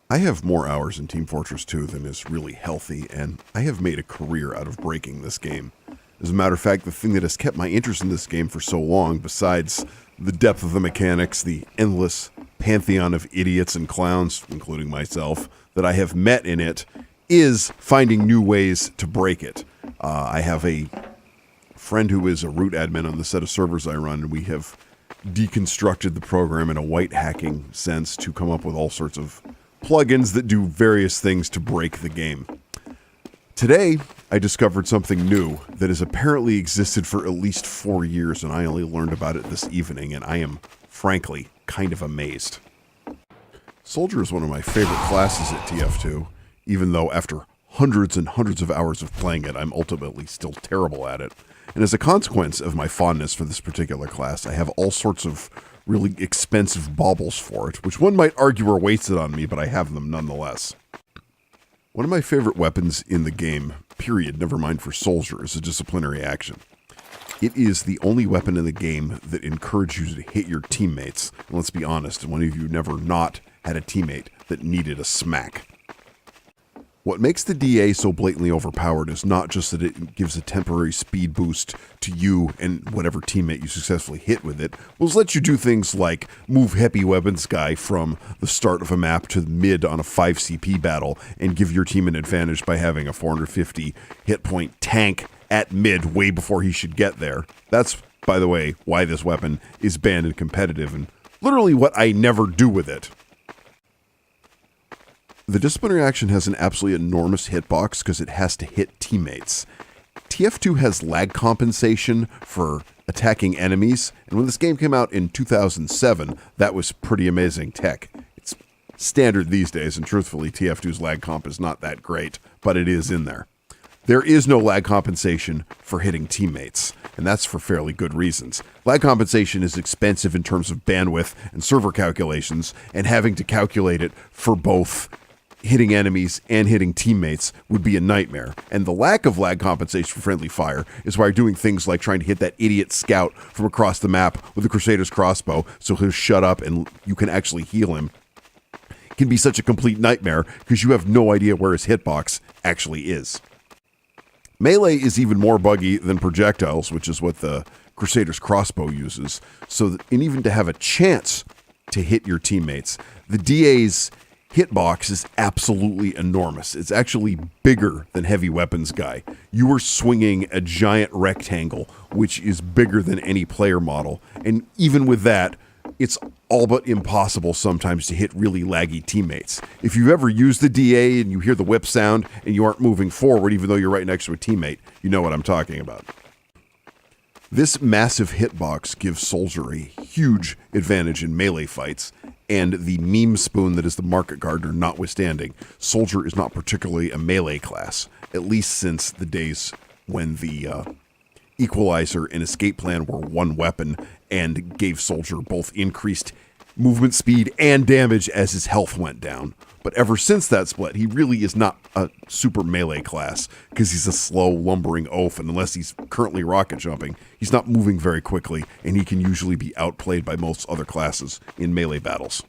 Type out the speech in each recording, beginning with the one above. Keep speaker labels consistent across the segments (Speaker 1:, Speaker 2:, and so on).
Speaker 1: I have more hours in Team Fortress 2 than is really healthy, and I have made a career out of breaking this game. As a matter of fact, the thing that has kept my interest in this game for so long, besides the depth of the mechanics, the endless pantheon of idiots and clowns, including myself, that I have met in it, is finding new ways to break it. I have a friend who is a root admin on the set of servers I run, and we have deconstructed the program in a white hacking sense to come up with all sorts of plugins that do various things to break the game. Today, I discovered something new that has apparently existed for at least 4 years, and I only learned about it this evening, and I am, frankly, kind of amazed. Soldier is one of my favorite classes at TF2, even though after hundreds and hundreds of hours of playing it, I'm ultimately still terrible at it. And as a consequence of my fondness for this particular class, I have all sorts of really expensive baubles for it, which one might argue are wasted on me, but I have them nonetheless. One of my favorite weapons in the game, period, never mind for Soldier, is a disciplinary action. It is the only weapon in the game that encourages you to hit your teammates. And let's be honest, one of you never not had a teammate that needed a smack. What makes the DA so blatantly overpowered is not just that it gives a temporary speed boost to you and whatever teammate you successfully hit with it, but it lets you do things like move heavy weapons guy from the start of a map to mid on a 5 CP battle and give your team an advantage by having a 450 hit point tank at mid way before he should get there. That's, by the way, why this weapon is banned in competitive and literally what I never do with it. The disciplinary action has an absolutely enormous hitbox because it has to hit teammates. TF2 has lag compensation for attacking enemies, and when this game came out in 2007, that was pretty amazing tech. It's standard these days, and truthfully, TF2's lag comp is not that great, but it is in there. There is no lag compensation for hitting teammates, and that's for fairly good reasons. Lag compensation is expensive in terms of bandwidth and server calculations, and having to calculate it for both hitting enemies and hitting teammates would be a nightmare. And the lack of lag compensation for friendly fire is why you're doing things like trying to hit that idiot scout from across the map with a Crusader's crossbow so he'll shut up and you can actually heal him. It can be such a complete nightmare because you have no idea where his hitbox actually is. Melee is even more buggy than projectiles, which is what the Crusader's crossbow uses. And even to have a chance to hit your teammates, the DA's hitbox is absolutely enormous. It's actually bigger than heavy weapons guy. You are swinging a giant rectangle, which is bigger than any player model. And even with that, it's all but impossible sometimes to hit really laggy teammates. If you've ever used the DA and you hear the whip sound and you aren't moving forward even though you're right next to a teammate, you know what I'm talking about. This massive hitbox gives Soldier a huge advantage in melee fights, and the meme spoon that is the market gardener notwithstanding, Soldier is not particularly a melee class, at least since the days when the Equalizer and Escape Plan were one weapon and gave Soldier both increased movement speed and damage as his health went down. But ever since that split, he really is not a super melee class because he's a slow, lumbering oaf, and unless he's currently rocket jumping, he's not moving very quickly, and he can usually be outplayed by most other classes in melee battles.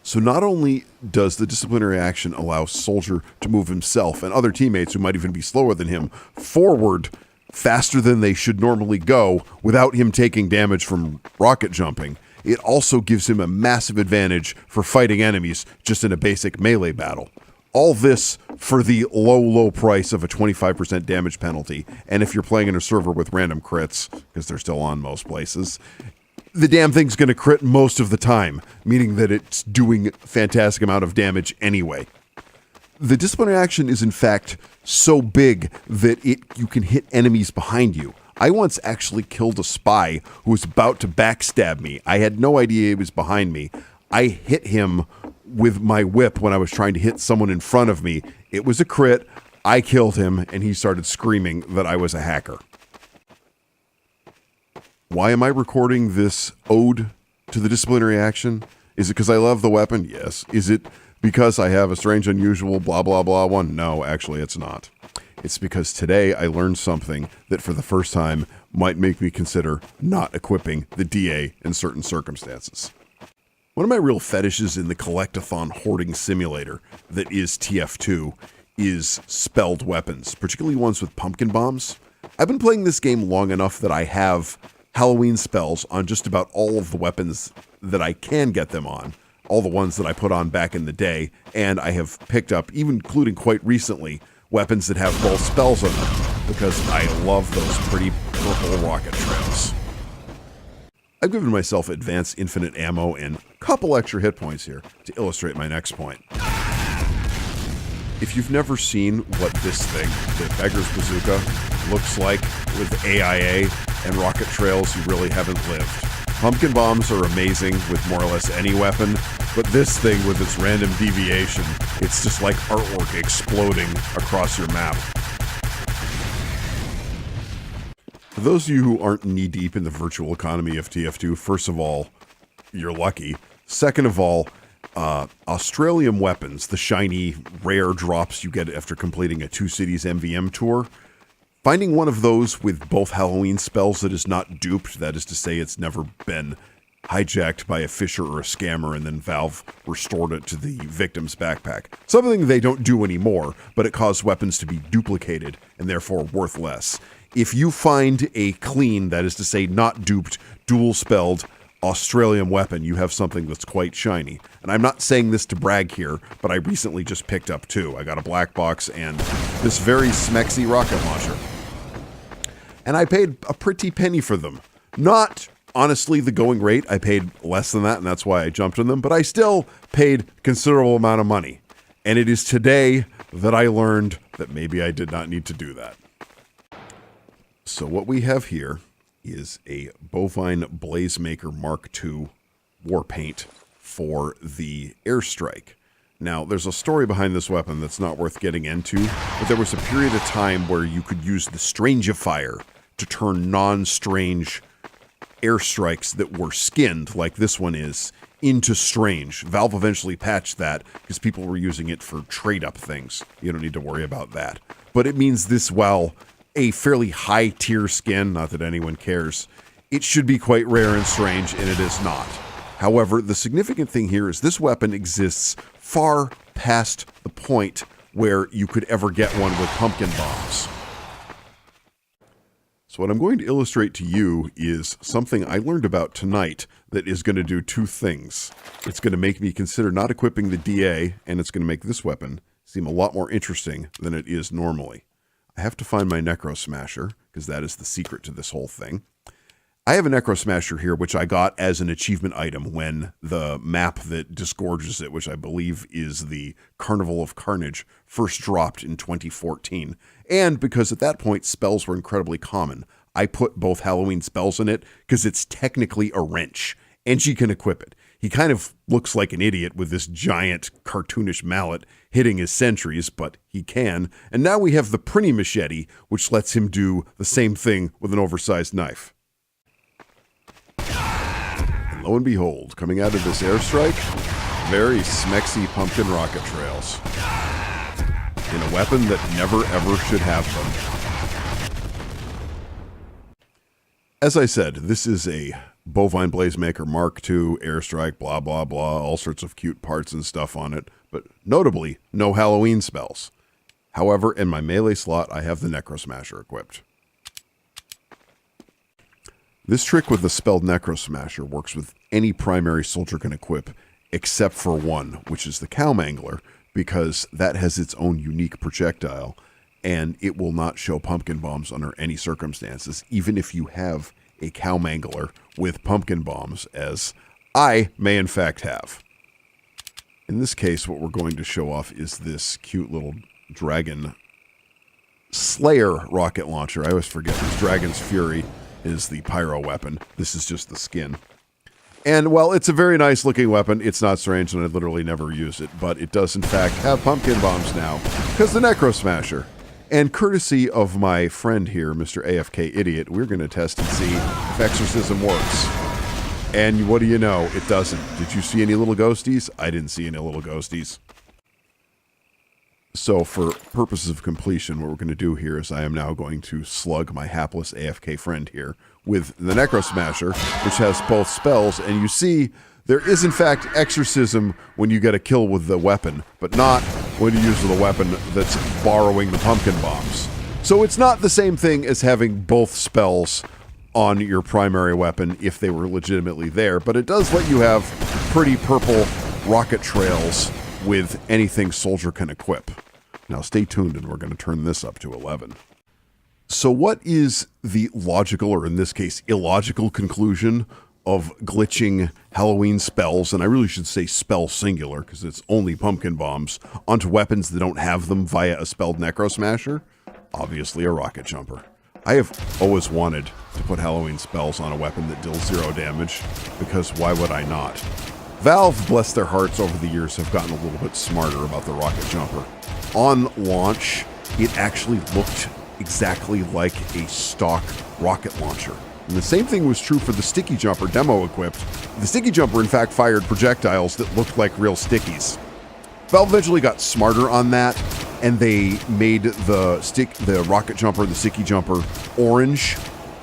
Speaker 1: So not only does the disciplinary action allow Soldier to move himself and other teammates who might even be slower than him forward faster than they should normally go without him taking damage from rocket jumping, it also gives him a massive advantage for fighting enemies just in a basic melee battle. All this for the low price of a 25% damage penalty. And if you're playing in a server with random crits, because they're still on most places, the damn thing's going to crit most of the time, meaning that it's doing a fantastic amount of damage anyway. The disciplinary action is in fact so big that you can hit enemies behind you. I once actually killed a spy who was about to backstab me. I had no idea he was behind me. I hit him with my whip when I was trying to hit someone in front of me. It was a crit. I killed him, and he started screaming that I was a hacker. Why am I recording this ode to the disciplinary action? Is it because I love the weapon? Yes. Is it because I have a strange, unusual, blah, blah, blah one? No, actually, it's not. It's because today I learned something that for the first time might make me consider not equipping the DA in certain circumstances. One of my real fetishes in the collectathon hoarding simulator that is TF2 is spelled weapons, particularly ones with pumpkin bombs. I've been playing this game long enough that I have Halloween spells on just about all of the weapons that I can get them on, all the ones that I put on back in the day, and I have picked up, even including quite recently, weapons that have both spells on them, because I love those pretty purple rocket trails. I've given myself advanced infinite ammo and a couple extra hit points here to illustrate my next point. If you've never seen what this thing, the Beggar's Bazooka, looks like with AIA and rocket trails, you really haven't lived. Pumpkin bombs are amazing with more or less any weapon, but this thing with its random deviation, it's just like artwork exploding across your map. For those of you who aren't knee-deep in the virtual economy of TF2, first of all, you're lucky. Second of all, Australian weapons, the shiny, rare drops you get after completing a 2 Cities MVM tour, finding one of those with both Halloween spells that is not duped, that is to say it's never been hijacked by a fisher or a scammer and then Valve restored it to the victim's backpack. Something they don't do anymore, but it caused weapons to be duplicated and therefore worth less. If you find a clean, that is to say not duped, dual-spelled Australian weapon, you have something that's quite shiny. And I'm not saying this to brag here, but I recently just picked up two. I got a black box and this very smexy rocket launcher. And I paid a pretty penny for them. Not, honestly, the going rate. I paid less than that, and that's why I jumped on them. But I still paid a considerable amount of money. And it is today that I learned that maybe I did not need to do that. So what we have here is a Bovine Blazemaker Mark II war paint for the airstrike. Now, there's a story behind this weapon that's not worth getting into, but there was a period of time where you could use the Strangifier to turn non-strange airstrikes that were skinned, like this one is, into strange. Valve eventually patched that because people were using it for trade-up things. You don't need to worry about that. But it means this, while a fairly high-tier skin, not that anyone cares, it should be quite rare and strange, and it is not. However, the significant thing here is this weapon exists far past the point where you could ever get one with pumpkin bombs. So what I'm going to illustrate to you is something I learned about tonight that is going to do two things. It's going to make me consider not equipping the DA, and it's going to make this weapon seem a lot more interesting than it is normally. I have to find my Necro Smasher, because that is the secret to this whole thing. I have a Necro Smasher here, which I got as an achievement item when the map that disgorges it, which I believe is the Carnival of Carnage, first dropped in 2014. And because at that point, spells were incredibly common, I put both Halloween spells in it, because it's technically a wrench, and she can equip it. He kind of looks like an idiot with this giant cartoonish mallet hitting his sentries, but he can. And now we have the Prinny Machete, which lets him do the same thing with an oversized knife. And lo and behold, coming out of this airstrike, very smexy pumpkin rocket trails. In a weapon that never ever should have them. As I said, this is a Bovine Blazemaker Mark II airstrike, blah, blah, blah, all sorts of cute parts and stuff on it, but notably, no Halloween spells. However, in my melee slot, I have the Necro Smasher equipped. This trick with the spelled Necro Smasher works with any primary soldier can equip, except for one, which is the Cow Mangler, because that has its own unique projectile, and it will not show pumpkin bombs under any circumstances, even if you have a Cow Mangler with pumpkin bombs, as I may in fact have. In this case, what we're going to show off is this cute little Dragon Slayer rocket launcher. I always forget this. Dragon's Fury is the pyro weapon. This is just the skin. And while it's a very nice looking weapon, it's not strange and I literally never use it, but it does in fact have pumpkin bombs now, because the Necro Smasher. And courtesy of my friend here, Mr. AFK Idiot, we're going to test and see if exorcism works. And what do you know? It doesn't. Did you see any little ghosties? I didn't see any little ghosties. So for purposes of completion, what we're going to do here is I am now going to slug my hapless AFK friend here with the Necro Smasher, which has both spells. And you see There is, in fact, exorcism when you get a kill with the weapon, but not when you use the weapon that's borrowing the pumpkin bombs. So it's not the same thing as having both spells on your primary weapon if they were legitimately there, but it does let you have pretty purple rocket trails with anything soldier can equip. Now stay tuned and we're going to turn this up to 11. So what is the logical, or in this case, illogical conclusion of glitching Halloween spells, and I really should say spell singular because it's only pumpkin bombs, onto weapons that don't have them via a spelled Necro Smasher? Obviously a rocket jumper. I have always wanted to put Halloween spells on a weapon that deals 0 damage, because why would I not? Valve, bless their hearts, over the years have gotten a little bit smarter about the rocket jumper. On launch, it actually looked exactly like a stock rocket launcher. And the same thing was true for the sticky jumper demo equipped. The sticky jumper, in fact, fired projectiles that looked like real stickies. Valve eventually got smarter on that, and they made the rocket jumper, the sticky jumper, orange.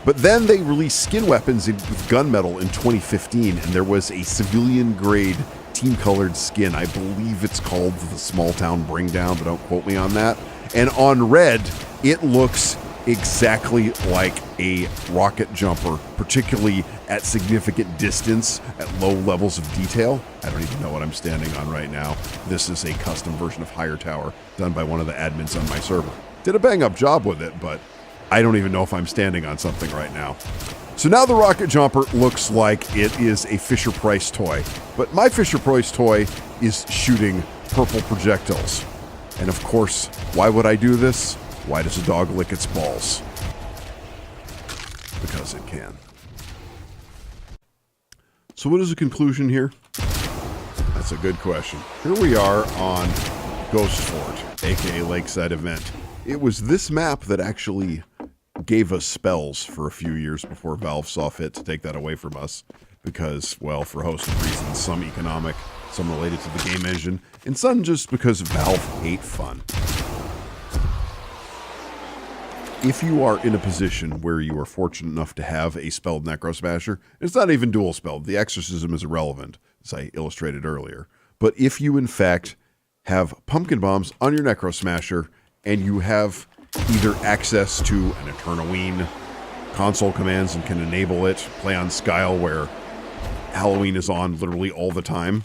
Speaker 1: But then they released skin weapons with gunmetal in 2015, and there was a civilian-grade team-colored skin. I believe it's called the Small Town Bring Down, but don't quote me on that. And on red, it looks exactly like a rocket jumper, particularly at significant distance, at low levels of detail. I don't even know what I'm standing on right now. This is a custom version of Higher Tower done by one of the admins on my server. Did a bang-up job with it, but I don't even know if I'm standing on something right now. So now the rocket jumper looks like it is a Fisher-Price toy, but my Fisher-Price toy is shooting purple projectiles. And of course, why would I do this? Why does a dog lick its balls? Because it can. So what is the conclusion here? That's a good question. Here we are on Ghost Fort, aka Lakeside Event. It was this map that actually gave us spells for a few years before Valve saw fit to take that away from us. Because, well, for a host of reasons, some economic, some related to the game engine, and some just because Valve hate fun. If you are in a position where you are fortunate enough to have a spelled Necro Smasher, it's not even dual spelled. The exorcism is irrelevant, as I illustrated earlier. But if you, in fact, have pumpkin bombs on your Necro Smasher, and you have either access to an Eternoween console commands and can enable it, play on Skyle where Halloween is on literally all the time,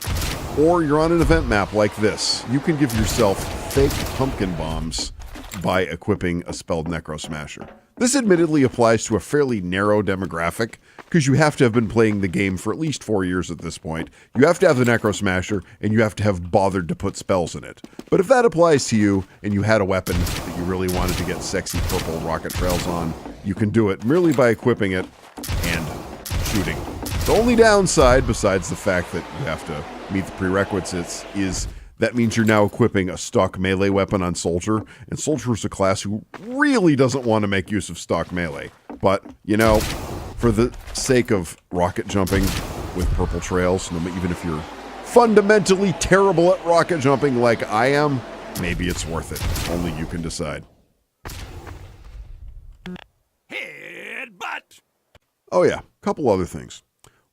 Speaker 1: or you're on an event map like this, you can give yourself fake pumpkin bombs by equipping a spelled Necro Smasher. This admittedly applies to a fairly narrow demographic, because you have to have been playing the game for at least 4 years at this point. You have to have the Necro Smasher, and you have to have bothered to put spells in it. But if that applies to you, and you had a weapon that you really wanted to get sexy purple rocket trails on, you can do it merely by equipping it and shooting. The only downside, besides the fact that you have to meet the prerequisites, is that means you're now equipping a stock melee weapon on Soldier, and Soldier is a class who really doesn't want to make use of stock melee. But, you know, for the sake of rocket jumping with purple trails, even if you're fundamentally terrible at rocket jumping like I am, maybe it's worth it. Only you can decide. Headbutt! Oh yeah, couple other things.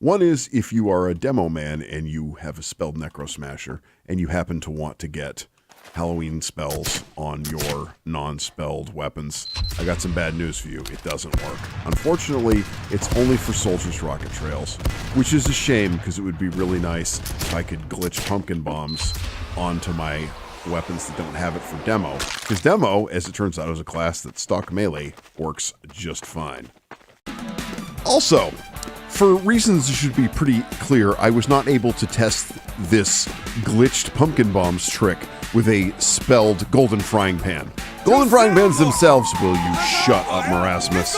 Speaker 1: One is if you are a demo man and you have a spelled Necro Smasher and you happen to want to get Halloween spells on your non-spelled weapons, I got some bad news for you. It doesn't work. Unfortunately, it's only for Soldier's rocket trails, which is a shame because it would be really nice if I could glitch pumpkin bombs onto my weapons that don't have it for demo. Because demo, as it turns out, is a class that stock melee works just fine. Also, for reasons that should be pretty clear, I was not able to test this glitched pumpkin bombs trick with a spelled golden frying pan. Golden frying pans themselves, will you shut up, Marasmus?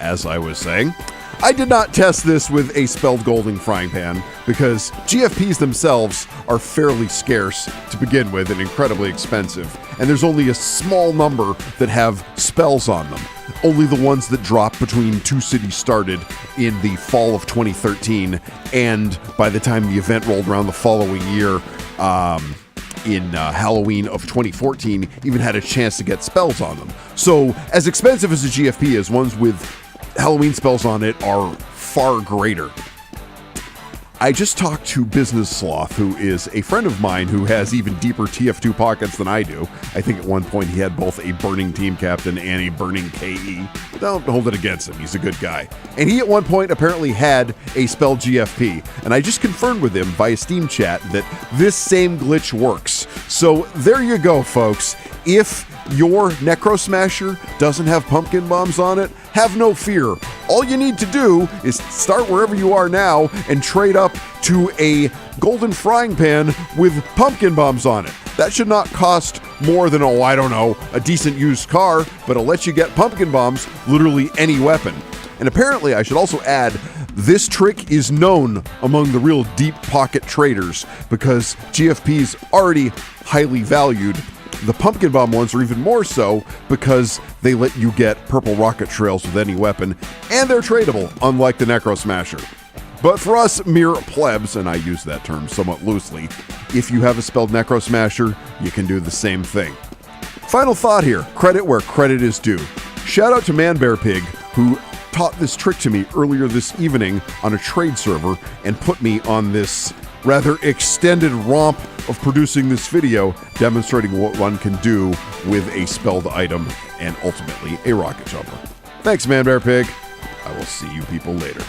Speaker 1: As I was saying, I did not test this with a spelled golden frying pan because GFPs themselves are fairly scarce to begin with and incredibly expensive, and there's only a small number that have spells on them. Only the ones that dropped between two cities started in the fall of 2013, and by the time the event rolled around the following year, in Halloween of 2014, even had a chance to get spells on them. So, as expensive as a GFP is, ones with Halloween spells on it are far greater. I just talked to Business Sloth, who is a friend of mine who has even deeper TF2 pockets than I do. I think at one point he had both a burning team captain and a burning KE. Don't hold it against him. He's a good guy. And he at one point apparently had a spell GFP. And I just confirmed with him via Steam chat that this same glitch works. So there you go, folks. If your Necro Smasher doesn't have pumpkin bombs on it, have no fear. All you need to do is start wherever you are now and trade up to a golden frying pan with pumpkin bombs on it. That should not cost more than, a decent used car, but it'll let you get pumpkin bombs, literally any weapon. And apparently, I should also add, this trick is known among the real deep pocket traders because GFP is already highly valued. The pumpkin bomb ones are even more so because they let you get purple rocket trails with any weapon, and they're tradable, unlike the Necro Smasher. But for us mere plebs, and I use that term somewhat loosely, if you have a spelled Necro Smasher, you can do the same thing. Final thought here, credit where credit is due. Shout out to ManBearPig, who taught this trick to me earlier this evening on a trade server and put me on this rather extended romp of producing this video demonstrating what one can do with a spelled item and ultimately a rocket jumper. Thanks, ManBearPig. I will see you people later.